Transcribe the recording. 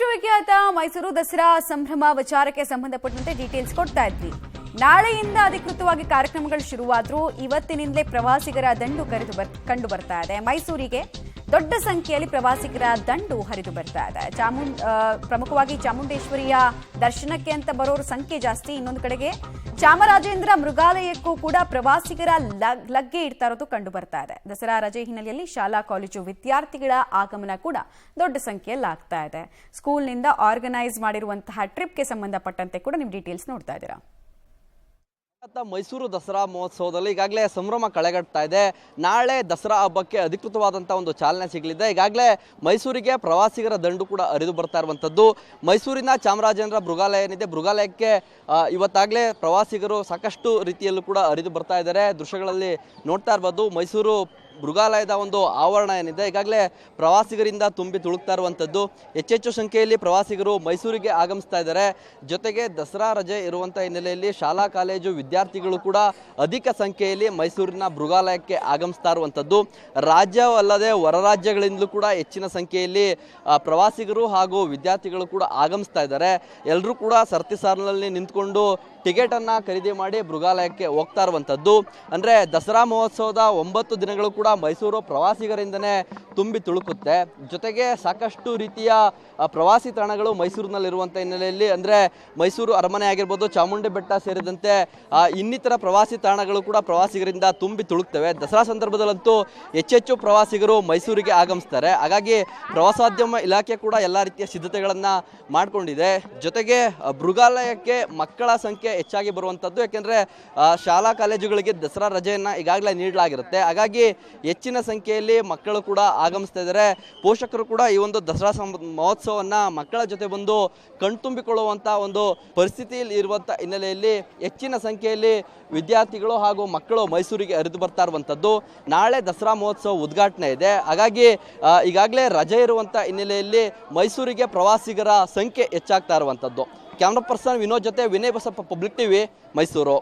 ವಿಶ್ವವಿಖ್ಯಾತ ಮೈಸೂರು ದಸರಾ ಸಂಭ್ರಮ ವಿಚಾರಕ್ಕೆ ಸಂಬಂಧಪಟ್ಟಂತೆ ಡೀಟೇಲ್ಸ್ ಕೊಡ್ತಾ ಇದ್ವಿ. ನಾಳೆಯಿಂದ ಅಧಿಕೃತವಾಗಿ ಕಾರ್ಯಕ್ರಮಗಳು ಶುರುವಾದರೂ ಇವತ್ತಿನಿಂದಲೇ ಪ್ರವಾಸಿಗರ ದಂಡು ಕಂಡು ಬರ್ತಾ ಇದೆ. ಮೈಸೂರಿಗೆ ದೊಡ್ಡ ಸಂಖ್ಯೆಯಲ್ಲಿ ಪ್ರವಾಸಿಗರ ದಂಡು ಹರಿದು ಬರ್ತಾ ಇದೆ. ಪ್ರಮುಖವಾಗಿ ಚಾಮುಂಡೇಶ್ವರಿಯ ದರ್ಶನಕ್ಕೆ ಅಂತ ಬರೋರ ಸಂಖ್ಯೆ ಜಾಸ್ತಿ. ಇನ್ನೊಂದು ಕಡೆಗೆ ಚಾಮರಾಜೇಂದ್ರ ಮೃಗಾಲಯಕ್ಕೂ ಕೂಡ ಪ್ರವಾಸಿಗರ ಲಗ್ಗೆ ಇಡ್ತಾ ಇರೋದು ಕಂಡು ಬರ್ತಾ ಇದೆ. ದಸರಾ ರಜೆ ಹಿನ್ನೆಲೆಯಲ್ಲಿ ಶಾಲಾ ಕಾಲೇಜು ವಿದ್ಯಾರ್ಥಿಗಳ ಆಗಮನ ಕೂಡ ದೊಡ್ಡ ಸಂಖ್ಯೆಯಲ್ಲಿ ಆಗ್ತಾ ಇದೆ. ಸ್ಕೂಲ್ನಿಂದ ಆರ್ಗನೈಸ್ ಮಾಡಿರುವಂತಹ ಟ್ರಿಪ್ಗೆ ಸಂಬಂಧಪಟ್ಟಂತೆ ಕೂಡ ನೀವು ಡೀಟೇಲ್ಸ್ ನೋಡ್ತಾ ಇದ್ದೀರಾ. ಮೈಸೂರು ದಸರಾ ಮಹೋತ್ಸವದಲ್ಲಿ ಈಗಾಗಲೇ ಸಂಭ್ರಮ ಕಳೆಗಟ್ತಾ ಇದೆ. ನಾಳೆ ದಸರಾ ಹಬ್ಬಕ್ಕೆ ಅಧಿಕೃತವಾದಂಥ ಒಂದು ಚಾಲನೆ ಸಿಗಲಿದೆ. ಈಗಾಗಲೇ ಮೈಸೂರಿಗೆ ಪ್ರವಾಸಿಗರ ದಂಡು ಕೂಡ ಹರಿದು ಬರ್ತಾ ಇರುವಂಥದ್ದು. ಮೈಸೂರಿನ ಚಾಮರಾಜೇಂದ್ರ ಮೃಗಾಲಯ ಏನಿದೆ, ಮೃಗಾಲಯಕ್ಕೆ ಇವತ್ತಾಗಲೇ ಪ್ರವಾಸಿಗರು ಸಾಕಷ್ಟು ರೀತಿಯಲ್ಲೂ ಕೂಡ ಹರಿದು ಬರ್ತಾ ಇದ್ದಾರೆ. ದೃಶ್ಯಗಳಲ್ಲಿ ನೋಡ್ತಾ ಇರ್ಬೋದು. ಮೈಸೂರು ಮೃಗಾಲಯದ ಒಂದು ಆವರಣ ಏನಿದೆ ಈಗಾಗಲೇ ಪ್ರವಾಸಿಗರಿಂದ ತುಂಬಿ ತುಳುಕ್ತಾ ಇರುವಂಥದ್ದು. ಹೆಚ್ಚೆಚ್ಚು ಸಂಖ್ಯೆಯಲ್ಲಿ ಪ್ರವಾಸಿಗರು ಮೈಸೂರಿಗೆ ಆಗಮಿಸ್ತಾ ಇದ್ದಾರೆ. ಜೊತೆಗೆ ದಸರಾ ರಜೆ ಇರುವಂಥ ಹಿನ್ನೆಲೆಯಲ್ಲಿ ಶಾಲಾ ಕಾಲೇಜು ವಿದ್ಯಾರ್ಥಿಗಳು ಕೂಡ ಅಧಿಕ ಸಂಖ್ಯೆಯಲ್ಲಿ ಮೈಸೂರಿನ ಮೃಗಾಲಯಕ್ಕೆ ಆಗಮಿಸ್ತಾ ಇರುವಂಥದ್ದು. ರಾಜ್ಯವಲ್ಲದೆ ಹೊರ ರಾಜ್ಯಗಳಿಂದಲೂ ಕೂಡ ಹೆಚ್ಚಿನ ಸಂಖ್ಯೆಯಲ್ಲಿ ಪ್ರವಾಸಿಗರು ಹಾಗೂ ವಿದ್ಯಾರ್ಥಿಗಳು ಕೂಡ ಆಗಮಿಸ್ತಾ ಇದ್ದಾರೆ. ಎಲ್ಲರೂ ಕೂಡ ಸರತಿ ಸಾಲಿನಲ್ಲಿ ನಿಂತ್ಕೊಂಡು ಟಿಕೆಟನ್ನು ಖರೀದಿ ಮಾಡಿ ಮೃಗಾಲಯಕ್ಕೆ ಹೋಗ್ತಾ ಇರುವಂಥದ್ದು. ಅಂದರೆ ದಸರಾ ಮಹೋತ್ಸವದ 9 ದಿನಗಳು ಕೂಡ ಮೈಸೂರು ಪ್ರವಾಸಿಗರಿಂದನೇ ತುಂಬಿ ತುಳುಕುತ್ತೆ. ಜೊತೆಗೆ ಸಾಕಷ್ಟು ರೀತಿಯ ಪ್ರವಾಸಿ ತಾಣಗಳು ಮೈಸೂರಿನಲ್ಲಿರುವಂಥ ಹಿನ್ನೆಲೆಯಲ್ಲಿ ಅಂದರೆ ಮೈಸೂರು ಅರಮನೆ ಆಗಿರ್ಬೋದು, ಚಾಮುಂಡಿ ಬೆಟ್ಟ ಸೇರಿದಂತೆ ಇನ್ನಿತರ ಪ್ರವಾಸಿ ತಾಣಗಳು ಕೂಡ ಪ್ರವಾಸಿಗರಿಂದ ತುಂಬಿ ತುಳುಕ್ತವೆ. ದಸರಾ ಸಂದರ್ಭದಲ್ಲಂತೂ ಹೆಚ್ಚೆಚ್ಚು ಪ್ರವಾಸಿಗರು ಮೈಸೂರಿಗೆ ಆಗಮಿಸ್ತಾರೆ. ಹಾಗಾಗಿ ಪ್ರವಾಸೋದ್ಯಮ ಇಲಾಖೆ ಕೂಡ ಎಲ್ಲ ರೀತಿಯ ಸಿದ್ಧತೆಗಳನ್ನು ಮಾಡಿಕೊಂಡಿದೆ. ಜೊತೆಗೆ ಮೃಗಾಲಯಕ್ಕೆ ಮಕ್ಕಳ ಸಂಖ್ಯೆ ಹೆಚ್ಚಾಗಿ ಬರುವಂಥದ್ದು. ಯಾಕೆಂದರೆ ಶಾಲಾ ಕಾಲೇಜುಗಳಿಗೆ ದಸರಾ ರಜೆಯನ್ನು ಈಗಾಗಲೇ ನೀಡಲಾಗಿರುತ್ತೆ. ಹಾಗಾಗಿ ಹೆಚ್ಚಿನ ಸಂಖ್ಯೆಯಲ್ಲಿ ಮಕ್ಕಳು ಕೂಡ ಆಗಮಿಸ್ತಾ ಇದ್ದಾರೆ. ಪೋಷಕರು ಕೂಡ ಈ ಒಂದು ದಸರಾ ಮಹೋತ್ಸವವನ್ನು ಮಕ್ಕಳ ಜೊತೆ ಬಂದು ಕಣ್ತುಂಬಿಕೊಳ್ಳುವಂಥ ಒಂದು ಪರಿಸ್ಥಿತಿಯಲ್ಲಿ ಇರುವಂಥ ಹಿನ್ನೆಲೆಯಲ್ಲಿ ಹೆಚ್ಚಿನ ಸಂಖ್ಯೆಯಲ್ಲಿ ವಿದ್ಯಾರ್ಥಿಗಳು ಹಾಗೂ ಮಕ್ಕಳು ಮೈಸೂರಿಗೆ ಹರಿದು ಬರ್ತಾ ಇರುವಂಥದ್ದು. ನಾಳೆ ದಸರಾ ಮಹೋತ್ಸವ ಉದ್ಘಾಟನೆ ಇದೆ. ಹಾಗಾಗಿ ಈಗಾಗಲೇ ರಜೆ ಇರುವಂಥ ಹಿನ್ನೆಲೆಯಲ್ಲಿ ಮೈಸೂರಿಗೆ ಪ್ರವಾಸಿಗರ ಸಂಖ್ಯೆ ಹೆಚ್ಚಾಗ್ತಾ ಇರುವಂಥದ್ದು. ಕ್ಯಾಮ್ರಾ ಪರ್ಸನ್ ವಿನೋದ್ ಜೊತೆ ವಿನಯ್ ಬಸಪ್ಪ, ಪಬ್ಲಿಕ್ ಟಿವಿ, ಮೈಸೂರು.